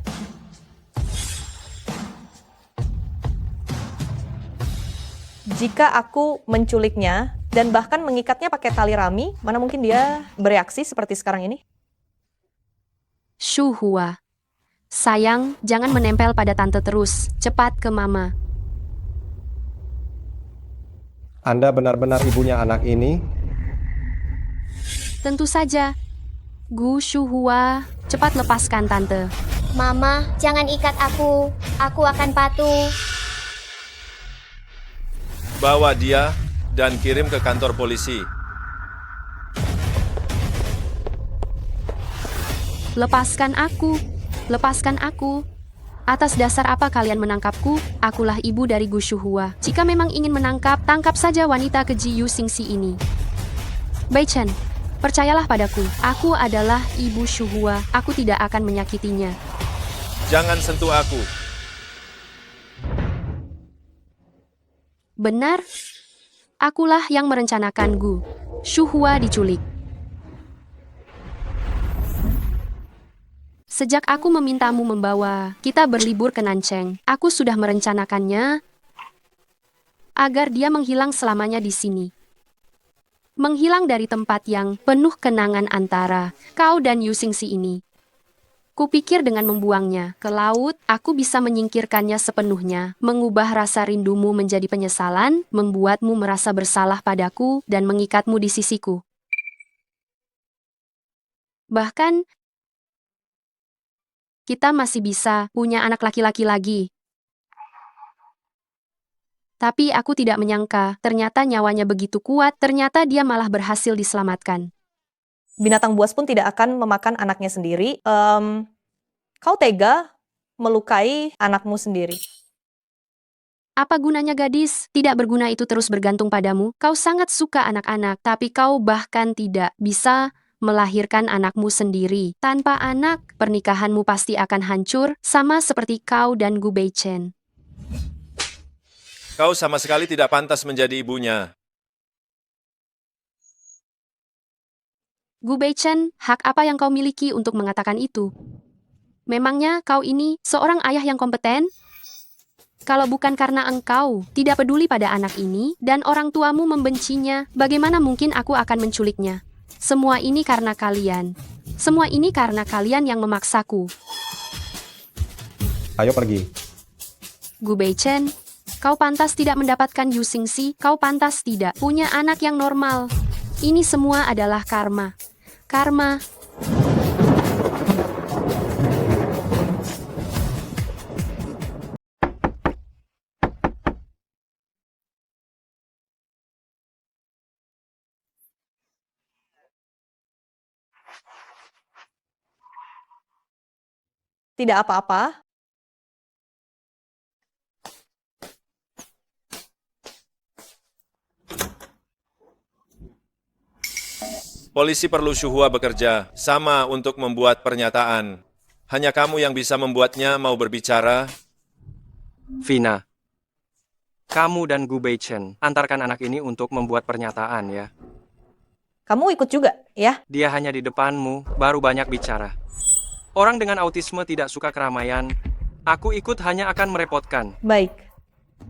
Jika aku menculiknya dan bahkan mengikatnya pakai tali rami, mana mungkin dia bereaksi seperti sekarang ini? Shu Hua. Sayang, jangan menempel pada tante terus. Cepat ke mama. Anda benar-benar ibunya anak ini? Tentu saja. Gu Shu Hua, cepat lepaskan tante. Mama, jangan ikat aku. Aku akan patuh. Bawa dia dan kirim ke kantor polisi. Lepaskan aku. Lepaskan aku. Atas dasar apa kalian menangkapku? Akulah ibu dari Gu Shu Hua. Jika memang ingin menangkap, tangkap saja wanita keji Yu Xingxi ini. Bai Chen, percayalah padaku. Aku adalah ibu Shu Hua. Aku tidak akan menyakitinya. Jangan sentuh aku. Benar? Akulah yang merencanakan Gu Shu Hua diculik. Sejak aku memintamu membawa kita berlibur ke Nancheng, aku sudah merencanakannya agar dia menghilang selamanya di sini. Menghilang dari tempat yang penuh kenangan antara kau dan Yu Xingxi ini. Kupikir dengan membuangnya ke laut, aku bisa menyingkirkannya sepenuhnya, mengubah rasa rindumu menjadi penyesalan, membuatmu merasa bersalah padaku, dan mengikatmu di sisiku. Bahkan, kita masih bisa punya anak laki-laki lagi. Tapi aku tidak menyangka, ternyata nyawanya begitu kuat, ternyata dia malah berhasil diselamatkan. Binatang buas pun tidak akan memakan anaknya sendiri. Kau tega melukai anakmu sendiri. Apa gunanya gadis? Tidak berguna itu terus bergantung padamu. Kau sangat suka anak-anak, tapi kau bahkan tidak bisa melahirkan anakmu sendiri. Tanpa anak, pernikahanmu pasti akan hancur, sama seperti kau dan Gu Bai Chen. Kau sama sekali tidak pantas menjadi ibunya. Gu Bai Chen, hak apa yang kau miliki untuk mengatakan itu? Memangnya kau ini seorang ayah yang kompeten? Kalau bukan karena engkau tidak peduli pada anak ini dan orang tuamu membencinya, bagaimana mungkin aku akan menculiknya? Semua ini karena kalian. Semua ini karena kalian yang memaksaku. Ayo pergi. Gu Bai Chen, kau pantas tidak mendapatkan Yu Xingxi, kau pantas tidak punya anak yang normal. Ini semua adalah karma. Karma. Tidak apa-apa. Polisi perlu Shu Hua bekerja sama untuk membuat pernyataan. Hanya kamu yang bisa membuatnya mau berbicara. Vina, kamu dan Gu Bai Chen antarkan anak ini untuk membuat pernyataan ya. Kamu ikut juga, ya? Dia hanya di depanmu, baru banyak bicara. Orang dengan autisme tidak suka keramaian. Aku ikut hanya akan merepotkan. Baik.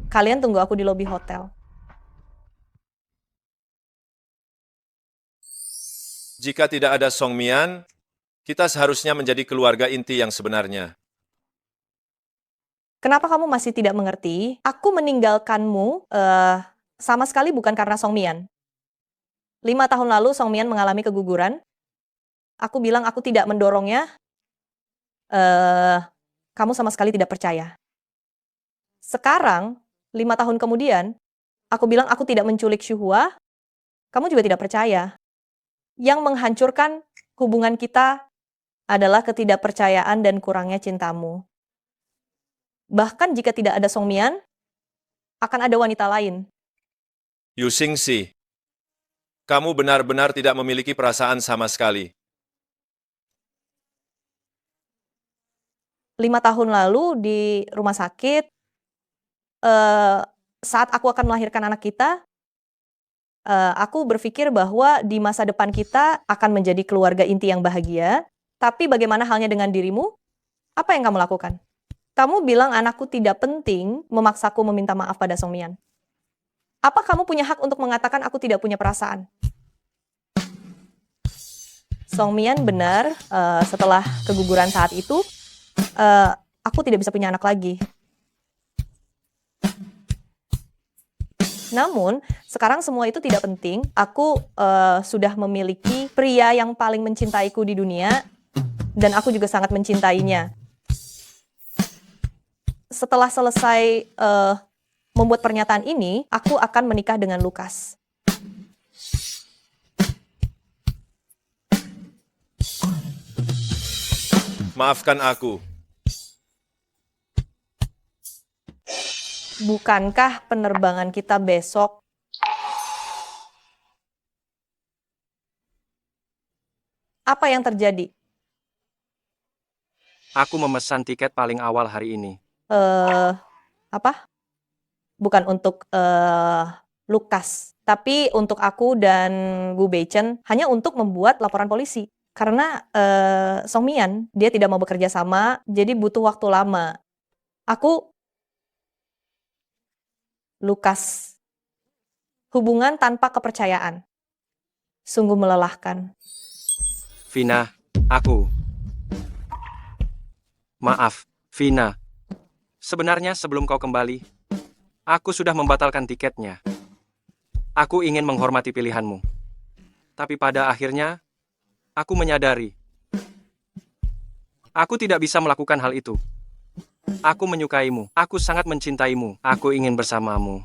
Kalian tunggu aku di lobi hotel. Jika tidak ada Song Mian, kita seharusnya menjadi keluarga inti yang sebenarnya. Kenapa kamu masih tidak mengerti? Aku meninggalkanmu sama sekali bukan karena Song Mian. 5 tahun lalu Song Mian mengalami keguguran. Aku bilang aku tidak mendorongnya. Kamu sama sekali tidak percaya. Sekarang, 5 tahun kemudian, aku bilang aku tidak menculik Shu Hua. Kamu juga tidak percaya. Yang menghancurkan hubungan kita adalah ketidakpercayaan dan kurangnya cintamu. Bahkan jika tidak ada Song Mian, akan ada wanita lain. Yu Xingxi, kamu benar-benar tidak memiliki perasaan sama sekali. 5 tahun lalu di rumah sakit, saat aku akan melahirkan anak kita, aku berpikir bahwa di masa depan kita akan menjadi keluarga inti yang bahagia. Tapi bagaimana halnya dengan dirimu? Apa yang kamu lakukan? Kamu bilang anakku tidak penting memaksaku meminta maaf pada Song Mian. Apa kamu punya hak untuk mengatakan aku tidak punya perasaan? Song Mian benar, setelah keguguran saat itu, aku tidak bisa punya anak lagi. Namun, sekarang semua itu tidak penting. Aku sudah memiliki pria yang paling mencintaiku di dunia, dan aku juga sangat mencintainya. Setelah selesai membuat pernyataan ini, aku akan menikah dengan Lukas. Maafkan aku. Bukankah penerbangan kita besok? Apa yang terjadi? Aku memesan tiket paling awal hari ini. Apa? Bukan untuk Lukas, tapi untuk aku dan Gu Beichen, hanya untuk membuat laporan polisi. Karena Song Mian, dia tidak mau bekerja sama, jadi butuh waktu lama. Aku Lukas. Hubungan tanpa kepercayaan. Sungguh melelahkan. Vina, aku. Maaf, Vina. Sebenarnya sebelum kau kembali, aku sudah membatalkan tiketnya. Aku ingin menghormati pilihanmu. Tapi pada akhirnya, aku menyadari. Aku tidak bisa melakukan hal itu. Aku menyukaimu. Aku sangat mencintaimu. Aku ingin bersamamu.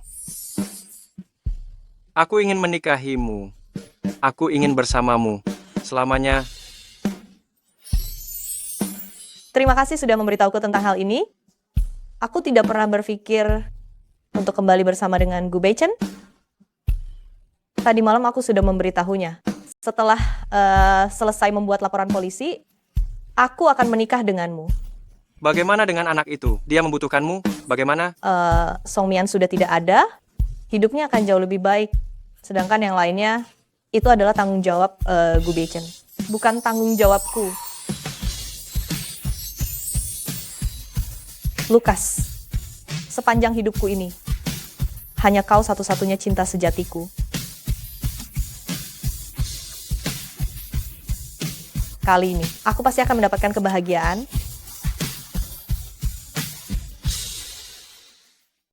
Aku ingin menikahimu. Aku ingin bersamamu selamanya. Terima kasih sudah memberitahuku tentang hal ini. Aku tidak pernah berpikir untuk kembali bersama dengan Gu Beichen. Tadi malam aku sudah memberitahunya. Setelah selesai membuat laporan polisi, aku akan menikah denganmu. Bagaimana dengan anak itu? Dia membutuhkanmu? Bagaimana? Song Mian sudah tidak ada, hidupnya akan jauh lebih baik. Sedangkan yang lainnya, itu adalah tanggung jawab Gu Beichen. Bukan tanggung jawabku. Lukas, sepanjang hidupku ini, hanya kau satu-satunya cinta sejatiku. Kali ini, aku pasti akan mendapatkan kebahagiaan